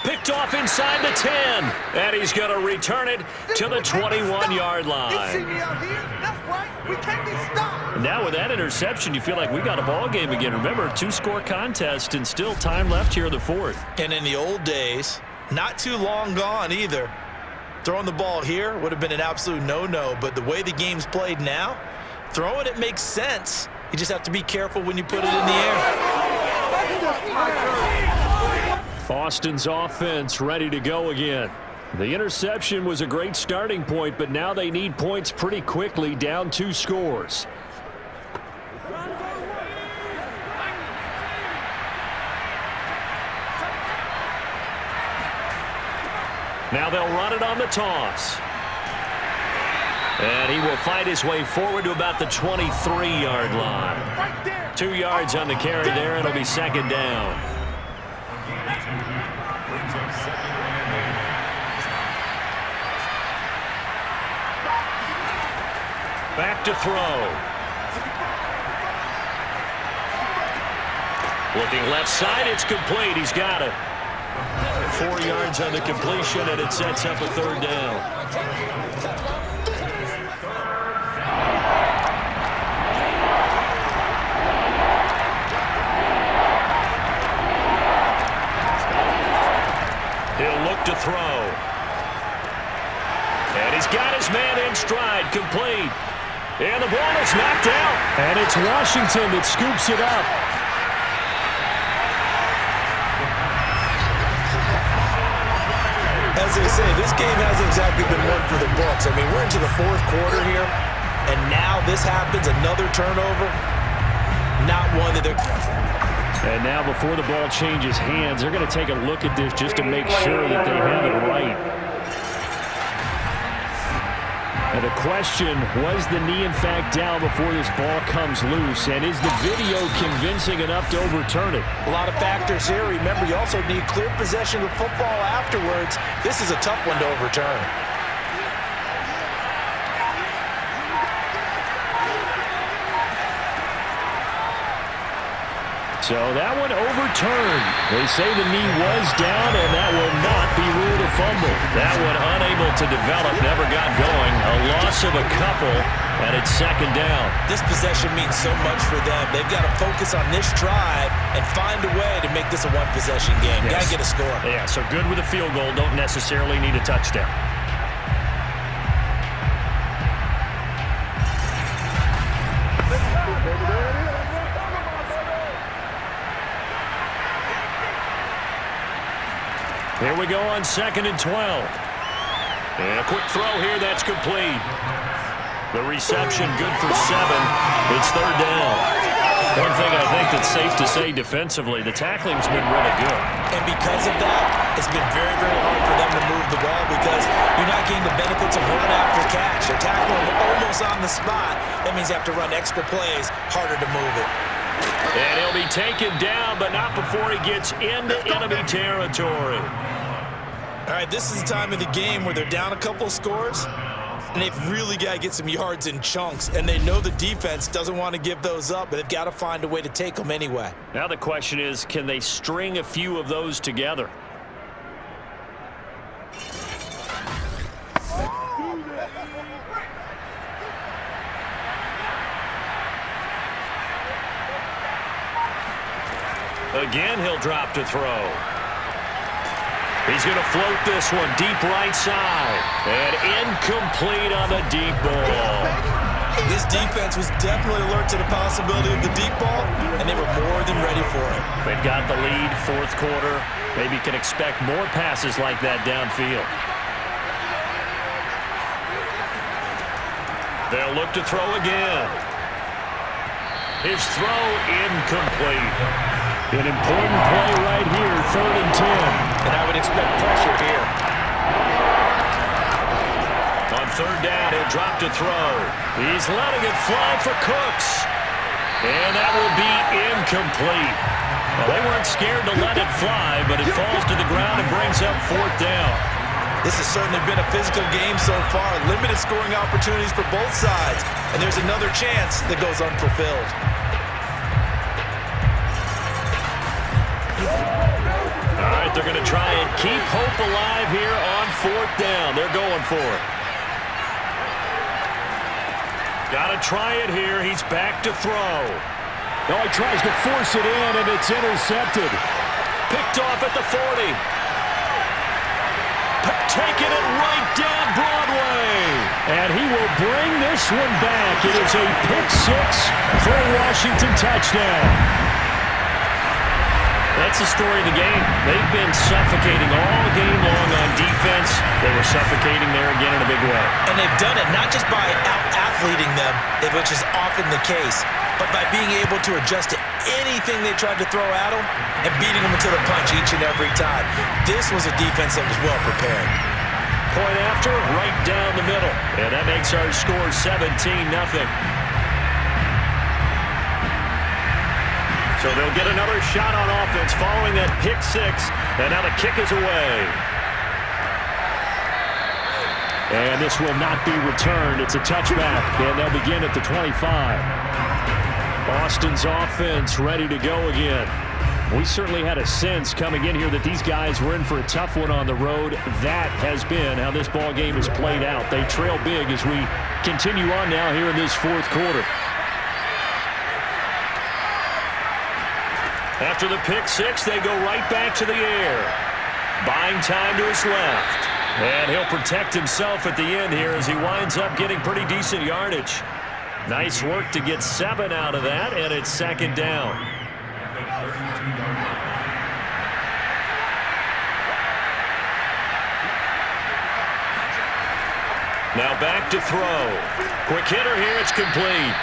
Picked off inside the 10. And he's going to return it to the 21-yard line. You see me out here? That's right. We can't be stopped. And now with that interception, you feel like we got a ball game again. Remember, 2-score contest and still time left here in the 4th. And in the old days, not too long gone either, throwing the ball here would have been an absolute no-no. But the way the game's played now, throwing it makes sense. You just have to be careful when you put it in the air. Austin's offense ready to go again. The interception was a great starting point, but now they need points pretty quickly, down 2 scores. Now they'll run it on the toss. And he will fight his way forward to about the 23-yard line. 2 yards on the carry there. It'll be second down. Brings up second and 8. Back to throw. Looking left side, it's complete. He's got it. 4 yards on the completion, and it sets up a third down. He'll look to throw. And he's got his man in stride, complete. And the ball is knocked out. And it's Washington that scoops it up. As they say, this game hasn't exactly been one for the books. I mean, we're into the fourth quarter here, and now this happens, another turnover. Not one that they're... And now before the ball changes hands, they're going to take a look at this just to make sure that they have it right. And the question, was the knee in fact down before this ball comes loose? And is the video convincing enough to overturn it? A lot of factors here. Remember, you also need clear possession of football afterwards. This is a tough one to overturn. So that one overturned. They say the knee was down, and that will not be ruled a fumble. That one unable to develop, never got going. A loss of a couple, and it's second down. This possession means so much for them. They've got to focus on this drive and find a way to make this a one-possession game. Yes. Got to get a score. Yeah, so good with a field goal. Don't necessarily need a touchdown. Here we go on 2nd and 12. And a quick throw here, that's complete. The reception good for 7. It's third down. One thing I think that's safe to say defensively, the tackling's been really good. And because of that, it's been very, very hard for them to move the ball because you're not getting the benefits of run after catch. They're tackling almost on the spot. That means you have to run extra plays, harder to move it. And he'll be taken down, but not before he gets into enemy territory. All right, this is the time of the game where they're down a couple scores, and they've really got to get some yards in chunks, and they know the defense doesn't want to give those up, but they've got to find a way to take them anyway. Now the question is, can they string a few of those together? Again, he'll drop to throw. He's going to float this one deep right side. And incomplete on the deep ball. This defense was definitely alert to the possibility of the deep ball, and they were more than ready for it. They've got the lead, fourth quarter. Maybe can expect more passes like that downfield. They'll look to throw again. His throw incomplete. An important play right here, 3rd and 10. And I would expect pressure here. On third down, he'll drop to throw. He's letting it fly for Cooks. And that will be incomplete. Well, they weren't scared to let it fly, but it falls to the ground and brings up 4th down. This has certainly been a physical game so far. Limited scoring opportunities for both sides. And there's another chance that goes unfulfilled. All right, they're going to try and keep hope alive here on 4th down. They're going for it. Got to try it here. He's back to throw. Oh, he tries to force it in, and it's intercepted. Picked off at the 40. Taking it right down Broadway. And he will bring this one back. It is a pick 6 for a Washington touchdown. That's the story of the game. They've been suffocating all game long on defense. They were suffocating there again in a big way. And they've done it not just by out-athleting them, which is often the case, but by being able to adjust to anything they tried to throw at them and beating them into the punch each and every time. This was a defense that was well prepared. point after, right down the middle. And that makes our score 17-0. So they'll get another shot on offense following that pick six. And now the kick is away. And this will not be returned. It's a touchback, and they'll begin at the 25. Boston's offense ready to go again. We certainly had a sense coming in here that these guys were in for a tough one on the road. That has been how this ball game has played out. They trail big as we continue on now here in this fourth quarter. After the pick six, they go right back to the air. Buying time to his left. And he'll protect himself at the end here as he winds up getting pretty decent yardage. Nice work to get 7 out of that, and it's second down. Now back to throw. Quick hitter here, it's complete.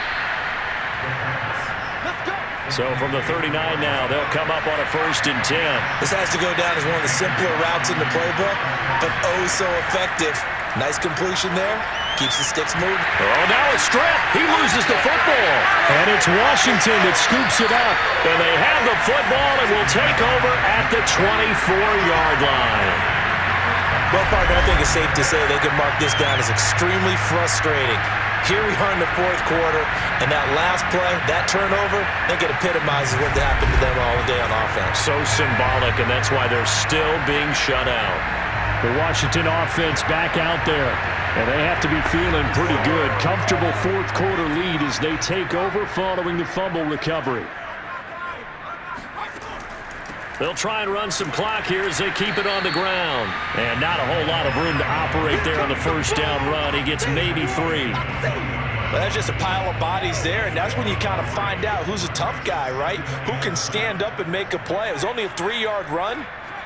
So from the 39 now, they'll come up on a 1st and 10. This has to go down as one of the simpler routes in the playbook, but oh so effective. Nice completion there. Keeps the sticks moving. Oh, now a strip. He loses the football. And it's Washington that scoops it up. And they have the football and will take over at the 24-yard line. Well, partner, I think it's safe to say they can mark this down as extremely frustrating. Here we are in the fourth quarter, and that last play, that turnover, I think it epitomizes what happened to them all day on offense. So symbolic, and that's why they're still being shut out. The Washington offense back out there, and they have to be feeling pretty good. Comfortable fourth quarter lead as they take over following the fumble recovery. They'll try and run some clock here as they keep it on the ground. And not a whole lot of room to operate there on the first down run. He gets maybe 3. Well, that's just a pile of bodies there, and that's when you kind of find out who's a tough guy, right? Who can stand up and make a play. It was only a 3-yard run,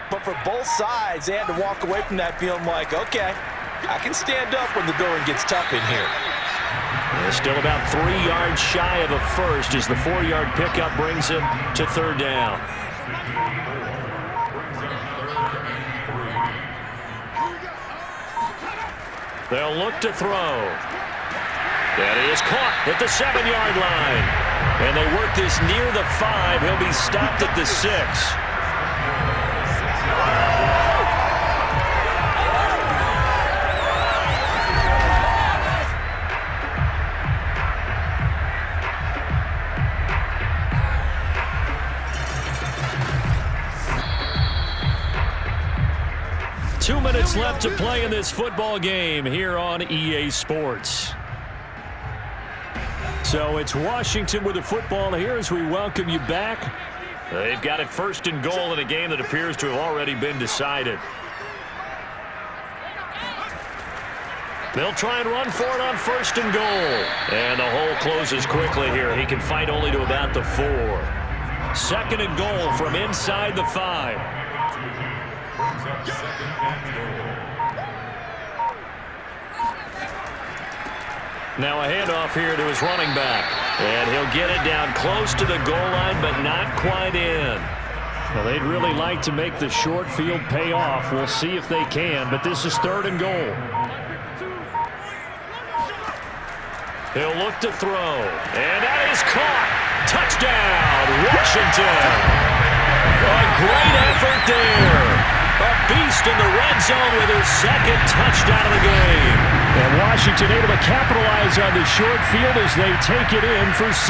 but for both sides, they had to walk away from that feeling like, okay, I can stand up when the going gets tough in here. They're still about 3 yards shy of a first as the 4-yard pickup brings him to 3rd down. They'll look to throw. That is caught at the 7-yard line. And they work this near the 5. He'll be stopped at the 6. 2 minutes left to play in this football game here on EA Sports. So it's Washington with the football here as we welcome you back. They've got it 1st and goal in a game that appears to have already been decided. They'll try and run for it on 1st and goal. And the hole closes quickly here. He can fight only to about the 4. 2nd and goal from inside the 5. Now a handoff here to his running back. And he'll get it down close to the goal line, but not quite in. Well, they'd really like to make the short field pay off. We'll see if they can, but this is 3rd and goal. He'll look to throw. And that is caught. Touchdown, Washington. A great effort there. A beast in the red zone with his 2nd touchdown of the game. And Washington able to capitalize on the short field as they take it in for 6.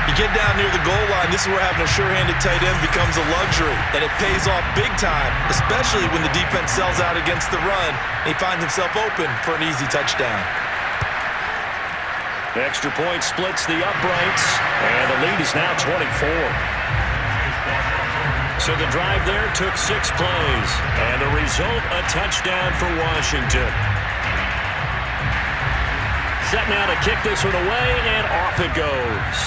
You get down near the goal line, this is where having a sure-handed tight end becomes a luxury, and it pays off big time, especially when the defense sells out against the run, and he finds himself open for an easy touchdown. Extra point splits the uprights, and the lead is now 24. So the drive there took 6 plays, and the result, a touchdown for Washington. Set now to kick this one away, and off it goes.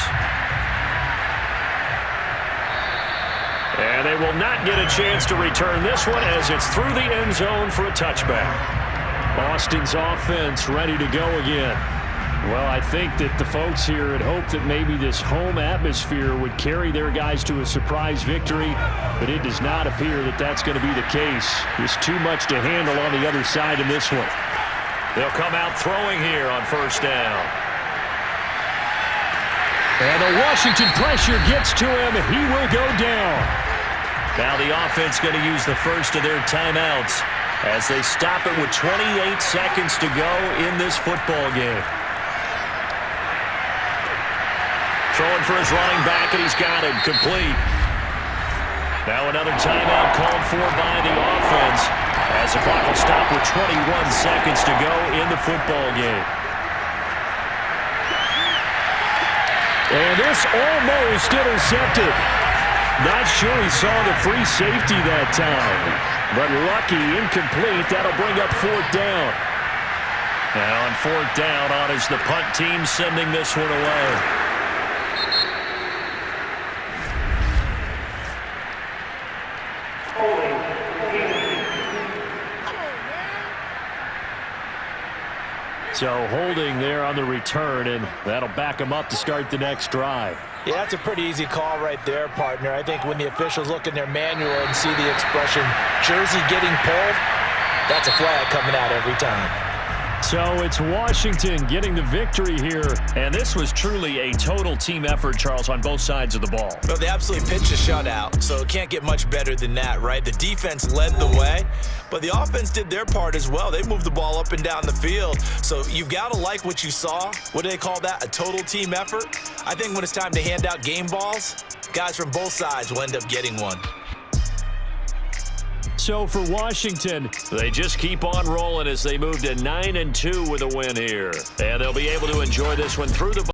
And they will not get a chance to return this one as it's through the end zone for a touchback. Boston's offense ready to go again. Well, I think that the folks here had hoped that maybe this home atmosphere would carry their guys to a surprise victory, but it does not appear that that's going to be the case. There's too much to handle on the other side in this one. They'll come out throwing here on first down. And the Washington pressure gets to him. He will go down. Now the offense going to use the first of their timeouts as they stop it with 28 seconds to go in this football game. Throwing for his running back, and he's got him complete. Now another timeout called for by the offense as the clock will stop with 21 seconds to go in the football game. And this almost intercepted. Not sure he saw the free safety that time. But lucky, incomplete. That'll bring up fourth down. And on fourth down, on is the punt team sending this one away. So holding there on the return, and that'll back him up to start the next drive. Yeah, that's a pretty easy call right there, partner. I think when the officials look in their manual and see the expression jersey getting pulled, that's a flag coming out every time. So it's Washington getting the victory here. And this was truly a total team effort, Charles, on both sides of the ball. Well, they absolutely pitched a shutout, so it can't get much better than that, right? The defense led the way, but the offense did their part as well. They moved the ball up and down the field, so you've got to like what you saw. What do they call that? A total team effort? I think when it's time to hand out game balls, guys from both sides will end up getting one. So for Washington, they just keep on rolling as they move to 9-2 with a win here. And they'll be able to enjoy this one through the